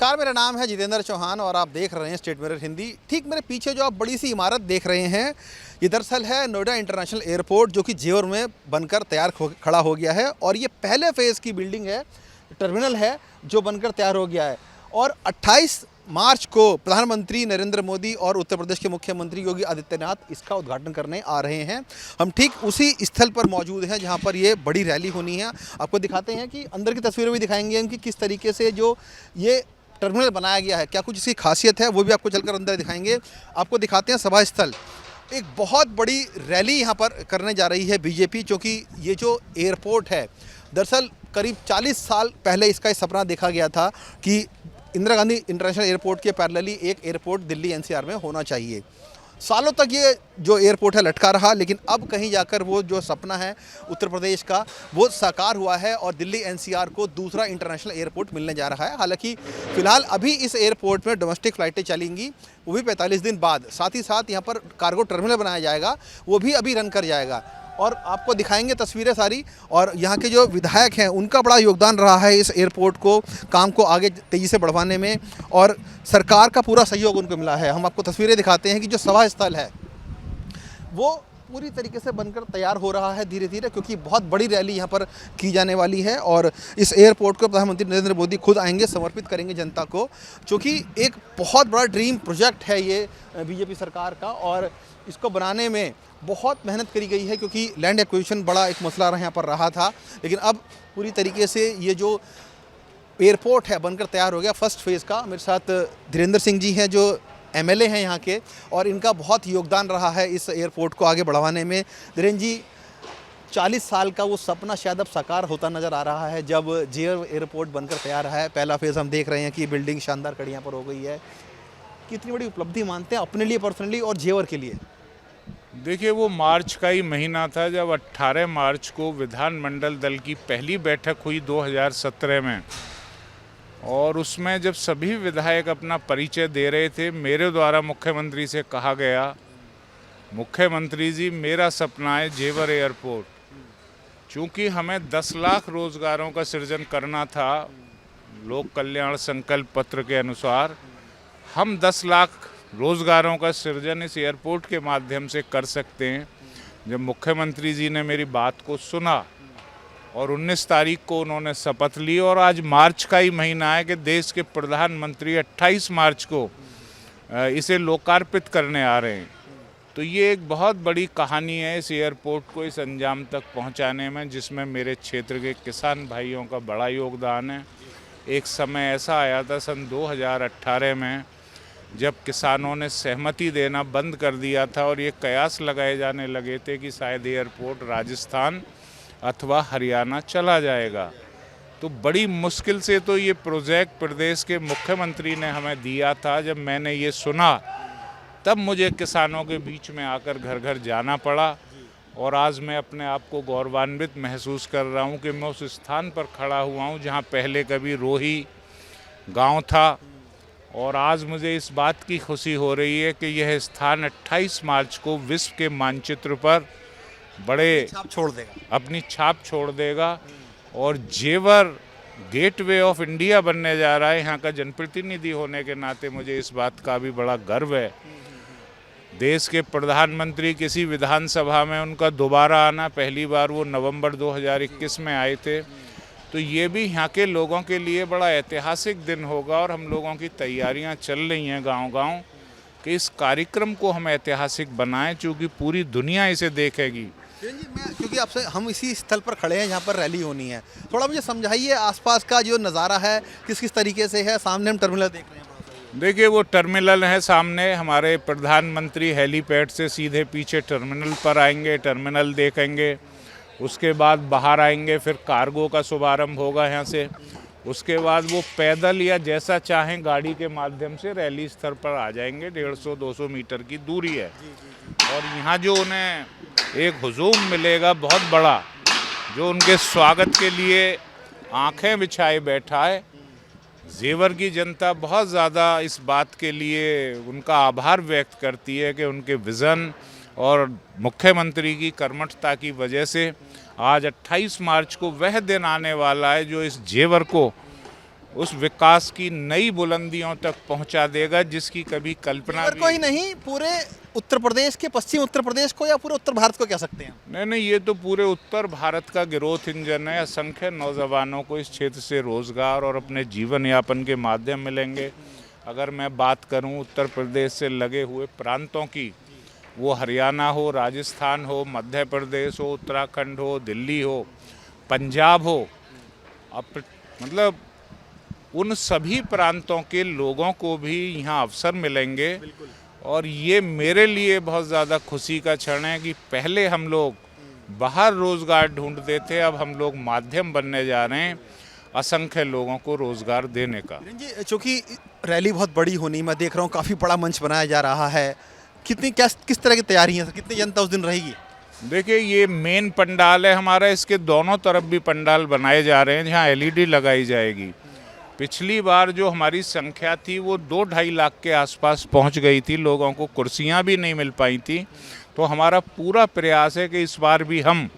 नमस्कार, मेरा नाम है जितेंद्र चौहान और आप देख रहे हैं स्टेट मिरर हिंदी। ठीक मेरे पीछे जो आप बड़ी सी इमारत देख रहे हैं, ये दरअसल है नोएडा इंटरनेशनल एयरपोर्ट, जो कि जेवर में बनकर खड़ा हो गया है। और ये पहले फेज़ की बिल्डिंग है, टर्मिनल है जो बनकर तैयार हो गया है। और 28 मार्च को प्रधानमंत्री नरेंद्र मोदी और उत्तर प्रदेश के मुख्यमंत्री योगी आदित्यनाथ इसका उद्घाटन करने आ रहे हैं। हम ठीक उसी स्थल पर मौजूद हैं जहां पर ये बड़ी रैली होनी है। आपको दिखाते हैं कि अंदर की तस्वीरें भी दिखाएंगे उनकी, किस तरीके से जो ये टर्मिनल बनाया गया है, क्या कुछ इसकी खासियत है, वो भी आपको चलकर अंदर दिखाएंगे। आपको दिखाते हैं सभा स्थल। एक बहुत बड़ी रैली यहाँ पर करने जा रही है बीजेपी, क्योंकि ये जो एयरपोर्ट है, दरअसल करीब 40 साल पहले इसका सपना देखा गया था कि इंदिरा गांधी इंटरनेशनल एयरपोर्ट के पैरेलली एक एयरपोर्ट दिल्ली एनसीआर में होना चाहिए। सालों तक ये जो एयरपोर्ट है लटका रहा, लेकिन अब कहीं जाकर वो जो सपना है उत्तर प्रदेश का, वो साकार हुआ है और दिल्ली एनसीआर को दूसरा इंटरनेशनल एयरपोर्ट मिलने जा रहा है। हालांकि फ़िलहाल अभी इस एयरपोर्ट में डोमेस्टिक फ़्लाइटें चलेंगी, वो भी 45 दिन बाद। साथ ही साथ यहाँ पर कार्गो टर्मिनल बनाया जाएगा, वो भी अभी रन कर जाएगा। और आपको दिखाएंगे तस्वीरें सारी। और यहाँ के जो विधायक हैं, उनका बड़ा योगदान रहा है इस एयरपोर्ट को काम को आगे तेज़ी से बढ़वाने में, और सरकार का पूरा सहयोग उनको मिला है। हम आपको तस्वीरें दिखाते हैं कि जो सभा स्थल है वो पूरी तरीके से बनकर तैयार हो रहा है धीरे धीरे, क्योंकि बहुत बड़ी रैली यहाँ पर की जाने वाली है। और इस एयरपोर्ट को प्रधानमंत्री नरेंद्र मोदी खुद आएंगे, समर्पित करेंगे जनता को, क्योंकि एक बहुत बड़ा ड्रीम प्रोजेक्ट है ये बीजेपी सरकार का। और इसको बनाने में बहुत मेहनत करी गई है, क्योंकि लैंड एक्विजिशन बड़ा एक मसला यहाँ पर रहा था। लेकिन अब पूरी तरीके से ये जो एयरपोर्ट है बनकर तैयार हो गया फर्स्ट फेज़ का। मेरे साथ धीरेंद्र सिंह जी हैं जो एमएलए हैं यहाँ के, और इनका बहुत योगदान रहा है इस एयरपोर्ट को आगे बढ़ाने में। धीरेंद्र जी, 40 साल का वो सपना शायद अब साकार होता नज़र आ रहा है, जब जेवर एयरपोर्ट बनकर तैयार है। पहला फेज़ हम देख रहे हैं कि बिल्डिंग शानदार खड़ी यहाँ पर हो गई है। कितनी बड़ी उपलब्धि मानते हैं अपने लिए पर्सनली और जेवर के लिए? देखिए, वो मार्च का ही महीना था जब 18 मार्च को विधानमंडल दल की पहली बैठक हुई 2017 में, और उसमें जब सभी विधायक अपना परिचय दे रहे थे, मेरे द्वारा मुख्यमंत्री से कहा गया, मुख्यमंत्री जी, मेरा सपना है जेवर एयरपोर्ट। चूँकि हमें 10 लाख रोज़गारों का सृजन करना था, लोक कल्याण संकल्प पत्र के अनुसार, हम 10 लाख रोज़गारों का सृजन इस एयरपोर्ट के माध्यम से कर सकते हैं। जब मुख्यमंत्री जी ने मेरी बात को सुना और 19 तारीख को उन्होंने शपथ ली, और आज मार्च का ही महीना है कि देश के प्रधानमंत्री 28 मार्च को इसे लोकार्पित करने आ रहे हैं, तो ये एक बहुत बड़ी कहानी है इस एयरपोर्ट को इस अंजाम तक पहुंचाने में, जिसमें मेरे क्षेत्र के किसान भाइयों का बड़ा योगदान है। एक समय ऐसा आया था सन 2018 में, जब किसानों ने सहमति देना बंद कर दिया था और ये कयास लगाए जाने लगे थे कि शायद एयरपोर्ट राजस्थान अथवा हरियाणा चला जाएगा। तो बड़ी मुश्किल से तो ये प्रोजेक्ट प्रदेश के मुख्यमंत्री ने हमें दिया था। जब मैंने ये सुना, तब मुझे किसानों के बीच में आकर घर घर जाना पड़ा, और आज मैं अपने आप को गौरवान्वित महसूस कर रहा हूँ कि मैं उस स्थान पर खड़ा हुआ हूँ जहाँ पहले कभी रोही गांव था। और आज मुझे इस बात की खुशी हो रही है कि यह स्थान 28 मार्च को विश्व के मानचित्र पर बड़े अपनी छाप छोड़ देगा, और जेवर गेटवे ऑफ इंडिया बनने जा रहा है। यहाँ का जनप्रतिनिधि होने के नाते मुझे इस बात का भी बड़ा गर्व है। देश के प्रधानमंत्री किसी विधानसभा में उनका दोबारा आना, पहली बार वो नवंबर 2021 में आए थे, तो ये भी यहाँ के लोगों के लिए बड़ा ऐतिहासिक दिन होगा। और हम लोगों की तैयारियाँ चल रही हैं गांव-गांव कि इस कार्यक्रम को हम ऐतिहासिक बनाएं, क्योंकि पूरी दुनिया इसे देखेगी। क्योंकि आपसे हम इसी स्थल पर खड़े हैं जहाँ पर रैली होनी है, थोड़ा मुझे समझाइए आसपास का जो नज़ारा है किस किस तरीके से है। सामने हम टर्मिनल देख रहे हैं। देखिए, वो टर्मिनल है सामने। हमारे प्रधानमंत्री हेलीपैड से सीधे पीछे टर्मिनल पर आएंगे, टर्मिनल देखेंगे, उसके बाद बाहर आएंगे, फिर कार्गो का शुभारंभ होगा यहाँ से। उसके बाद वो पैदल या जैसा चाहें गाड़ी के माध्यम से रैली स्थल पर आ जाएंगे। 150-200 मीटर की दूरी है। और यहाँ जो उन्हें एक हुजूम मिलेगा बहुत बड़ा, जो उनके स्वागत के लिए आंखें बिछाए बैठा है। जेवर की जनता बहुत ज़्यादा इस बात के लिए उनका आभार व्यक्त करती है कि उनके विज़न और मुख्यमंत्री की कर्मठता की वजह से आज 28 मार्च को वह दिन आने वाला है जो इस जेवर को उस विकास की नई बुलंदियों तक पहुंचा देगा जिसकी कभी कल्पना अगर भी कोई नहीं, पूरे उत्तर प्रदेश के, पश्चिम उत्तर प्रदेश को या पूरे उत्तर भारत को कह सकते हैं? नहीं, ये तो पूरे उत्तर भारत का ग्रोथ इंजन है। असंख्य नौजवानों को इस क्षेत्र से रोजगार और अपने जीवन यापन के माध्यम मिलेंगे। अगर मैं बात करूं उत्तर प्रदेश से लगे हुए प्रांतों की, वो हरियाणा हो, राजस्थान हो, मध्य प्रदेश हो, उत्तराखंड हो, दिल्ली हो, पंजाब हो, मतलब उन सभी प्रांतों के लोगों को भी यहाँ अवसर मिलेंगे। और ये मेरे लिए बहुत ज़्यादा खुशी का क्षण है कि पहले हम लोग बाहर रोज़गार ढूंढते थे, अब हम लोग माध्यम बनने जा रहे हैं असंख्य लोगों को रोज़गार देने का। जी, चूँकि रैली बहुत बड़ी होनी, मैं देख रहा हूँ काफ़ी बड़ा मंच बनाया जा रहा है, किस तरह की तैयारी है, कितनी जनता उस दिन रहेगी? देखिए, ये मेन पंडाल है हमारा, इसके दोनों तरफ भी पंडाल बनाए जा रहे हैं जहाँ एलईडी लगाई जाएगी। पिछली बार जो हमारी संख्या थी वो 2-2.5 लाख के आसपास पहुंच गई थी, लोगों को कुर्सियां भी नहीं मिल पाई थी। तो हमारा पूरा प्रयास है कि इस बार भी हम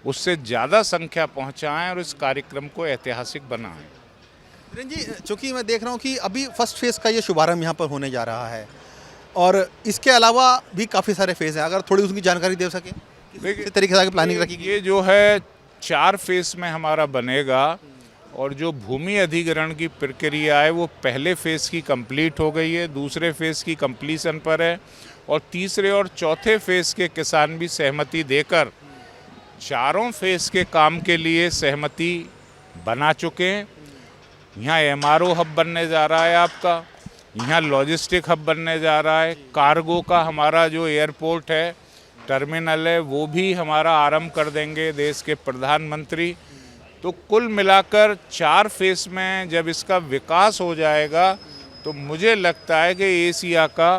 उससे ज़्यादा संख्या पहुंचाएं और इस कार्यक्रम को ऐतिहासिक बनाएं। किरण जी, चूँकि मैं देख रहा हूँ कि अभी फर्स्ट फेज़ का ये शुभारंभ यहाँ पर होने जा रहा है और इसके अलावा भी काफ़ी सारे फेज़ हैं, अगर थोड़ी उसकी जानकारी दे सकें, किस तरीके से आगे प्लानिंग रखी गई? ये जो है 4 फेज़ में हमारा बनेगा और जो भूमि अधिग्रहण की प्रक्रिया है वो पहले फेज़ की कंप्लीट हो गई है, दूसरे फेज़ की कंप्लीशन पर है और तीसरे और चौथे फेज़ के किसान भी सहमति देकर चारों फेज़ के काम के लिए सहमति बना चुके हैं। यहाँ एमआरओ हब बनने जा रहा है आपका, यहाँ लॉजिस्टिक हब बनने जा रहा है, कार्गो का हमारा जो एयरपोर्ट है, टर्मिनल है, वो भी हमारा आरंभ कर देंगे देश के प्रधानमंत्री। तो कुल मिलाकर 4 फेज़ में जब इसका विकास हो जाएगा तो मुझे लगता है कि एशिया का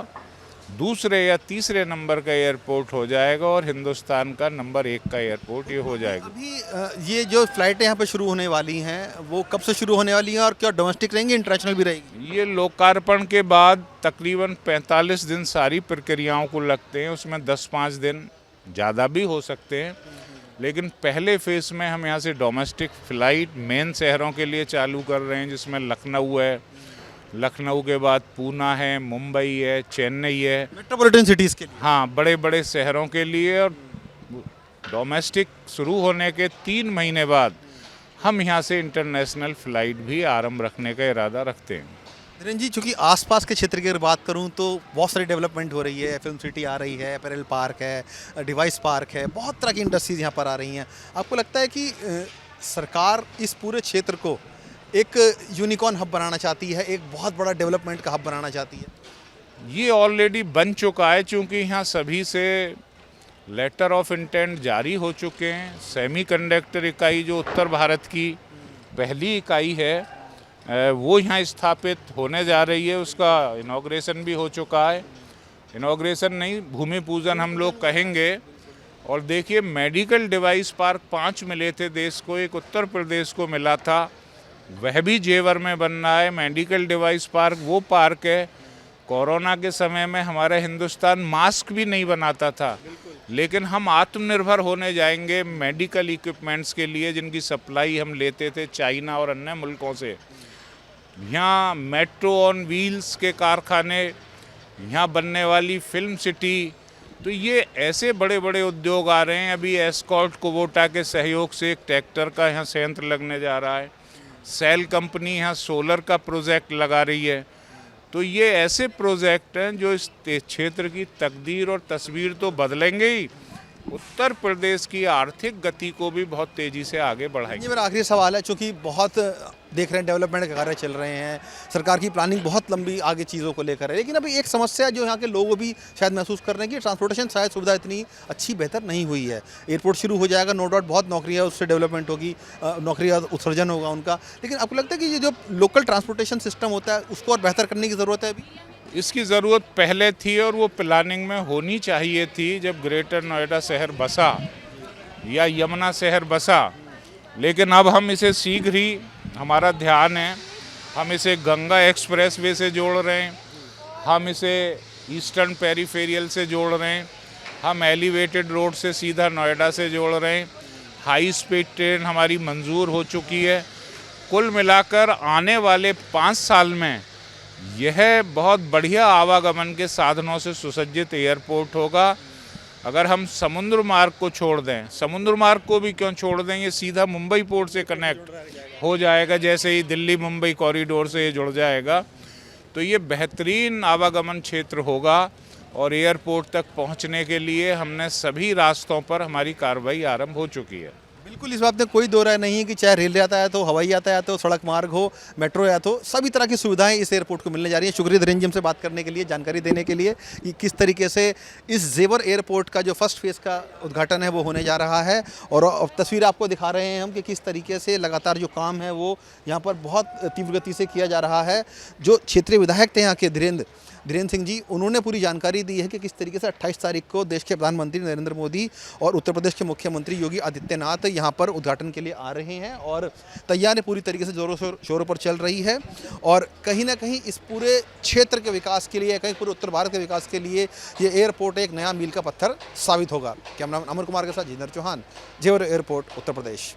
दूसरे या तीसरे नंबर का एयरपोर्ट हो जाएगा और हिंदुस्तान का नंबर 1 का एयरपोर्ट ये हो जाएगा। अभी ये जो फ्लाइटें यहाँ पे शुरू होने वाली हैं वो कब से शुरू होने वाली हैं और क्या डोमेस्टिक रहेंगी, इंटरनेशनल भी रहेगी? ये लोकार्पण के बाद तकरीबन 45 दिन सारी प्रक्रियाओं को लगते हैं, उसमें 10-5 दिन ज़्यादा भी हो सकते हैं। लेकिन पहले फेज़ में हम यहाँ से डोमेस्टिक फ़्लाइट मेन शहरों के लिए चालू कर रहे हैं, जिसमें लखनऊ है, लखनऊ के बाद पूना है, मुंबई है, चेन्नई है, मेट्रोपॉलिटन सिटीज़ के लिए। हाँ, बड़े बड़े शहरों के लिए। और डोमेस्टिक शुरू होने के 3 महीने बाद हम यहाँ से इंटरनेशनल फ़्लाइट भी आरंभ रखने का इरादा रखते हैं। किरण जी, चूँकि आसपास के क्षेत्र की अगर बात करूँ तो बहुत सारी डेवलपमेंट हो रही है, फिल्म सिटी आ रही है, पैरेलल पार्क है, डिवाइस पार्क है, बहुत तरह की इंडस्ट्रीज़ यहाँ पर आ रही हैं। आपको लगता है कि सरकार इस पूरे क्षेत्र को एक यूनिकॉर्न हब बनाना चाहती है, एक बहुत बड़ा डेवलपमेंट का हब बनाना चाहती है? ये ऑलरेडी बन चुका है, चूँकि यहाँ सभी से लेटर ऑफ इंटेंट जारी हो चुके हैं। सेमीकंडक्टर इकाई जो उत्तर भारत की पहली इकाई है वो यहाँ स्थापित होने जा रही है, उसका इनॉग्रेशन भी हो चुका है। इनॉग्रेशन नहीं, भूमि पूजन हम लोग कहेंगे। और देखिए, मेडिकल डिवाइस पार्क 5 मिले थे देश को, एक उत्तर प्रदेश को मिला था, वह भी जेवर में बन रहा है। मेडिकल डिवाइस पार्क वो पार्क है, कोरोना के समय में हमारा हिंदुस्तान मास्क भी नहीं बनाता था, लेकिन हम आत्मनिर्भर होने जाएंगे मेडिकल इक्विपमेंट्स के लिए, जिनकी सप्लाई हम लेते थे चाइना और अन्य मुल्कों से। यहाँ मेट्रो ऑन व्हील्स के कारखाने, यहाँ बनने वाली फिल्म सिटी, तो ये ऐसे बड़े बड़े उद्योग आ रहे हैं। अभी एस्कॉर्ट कुबोटा के सहयोग से एक ट्रैक्टर का यहाँ संयंत्र लगने जा रहा है। सेल कंपनी यहाँ सोलर का प्रोजेक्ट लगा रही है। तो ये ऐसे प्रोजेक्ट हैं जो इस क्षेत्र की तकदीर और तस्वीर तो बदलेंगे ही, उत्तर प्रदेश की आर्थिक गति को भी बहुत तेज़ी से आगे बढ़ाएंगे। ये मेरा आखिरी सवाल है, चूँकि बहुत देख रहे हैं डेवलपमेंट के कार्य चल रहे हैं, सरकार की प्लानिंग बहुत लंबी आगे चीज़ों को लेकर है, लेकिन अभी एक समस्या जो यहाँ के लोग भी शायद महसूस कर रहे हैं कि ट्रांसपोर्टेशन शायद सुविधा इतनी अच्छी बेहतर नहीं हुई है। एयरपोर्ट शुरू हो जाएगा, नो डाउट बहुत नौकरियाँ उससे डेवलपमेंट होगी, नौकरियाँ उत्सर्जन होगा उनका, लेकिन आपको लगता है कि ये जो लोकल ट्रांसपोर्टेशन सिस्टम होता है उसको और बेहतर करने की ज़रूरत है? अभी इसकी ज़रूरत पहले थी और वो प्लानिंग में होनी चाहिए थी जब ग्रेटर नोएडा शहर बसा या यमुना शहर बसा, लेकिन अब हम इसे शीघ्र ही, हमारा ध्यान है, हम इसे गंगा एक्सप्रेसवे से जोड़ रहे हैं, हम इसे ईस्टर्न पेरीफेरियल से जोड़ रहे हैं, हम एलिवेटेड रोड से सीधा नोएडा से जोड़ रहे हैं, हाई स्पीड ट्रेन हमारी मंजूर हो चुकी है। कुल मिलाकर आने वाले 5 साल में यह बहुत बढ़िया आवागमन के साधनों से सुसज्जित एयरपोर्ट होगा। अगर हम समुद्र मार्ग को छोड़ दें, समुद्र मार्ग को भी क्यों छोड़ दें, ये सीधा मुंबई पोर्ट से कनेक्ट हो जाएगा, जैसे ही दिल्ली मुंबई कॉरिडोर से ये जुड़ जाएगा। तो ये बेहतरीन आवागमन क्षेत्र होगा और एयरपोर्ट तक पहुंचने के लिए हमने सभी रास्तों पर हमारी कार्रवाई आरंभ हो चुकी है। बिल्कुल, इस बात में कोई दो राय नहीं है कि चाहे रेल यातायात हो, हवाई यातायात हो, सड़क मार्ग हो, मेट्रो यातायात हो, सभी तरह की सुविधाएं इस एयरपोर्ट को मिलने जा रही हैं। शुक्रिया धीरेन्द्र जी हमसे बात करने के लिए, जानकारी देने के लिए कि किस तरीके से इस जेवर एयरपोर्ट का जो फर्स्ट फेज़ का उद्घाटन है वो होने जा रहा है। और अब तस्वीर आपको दिखा रहे हैं हम कि किस तरीके से लगातार जो काम है वो यहाँ पर बहुत तीव्र गति से किया जा रहा है। जो क्षेत्रीय विधायक थे यहाँ के धीरेन्द्र सिंह जी, उन्होंने पूरी जानकारी दी है कि किस तरीके से 28 तारीख को देश के प्रधानमंत्री नरेंद्र मोदी और उत्तर प्रदेश के मुख्यमंत्री योगी आदित्यनाथ यहाँ पर उद्घाटन के लिए आ रहे हैं और तैयारी पूरी तरीके से जोरों शोरों पर चल रही है। और कहीं ना कहीं इस पूरे क्षेत्र के विकास के लिए, कहीं पूरे उत्तर भारत के विकास के लिए ये एयरपोर्ट एक नया मील का पत्थर साबित होगा। कैमरामैन अमर कुमार के साथ जितेंद्र चौहान, जेवर एयरपोर्ट, उत्तर प्रदेश।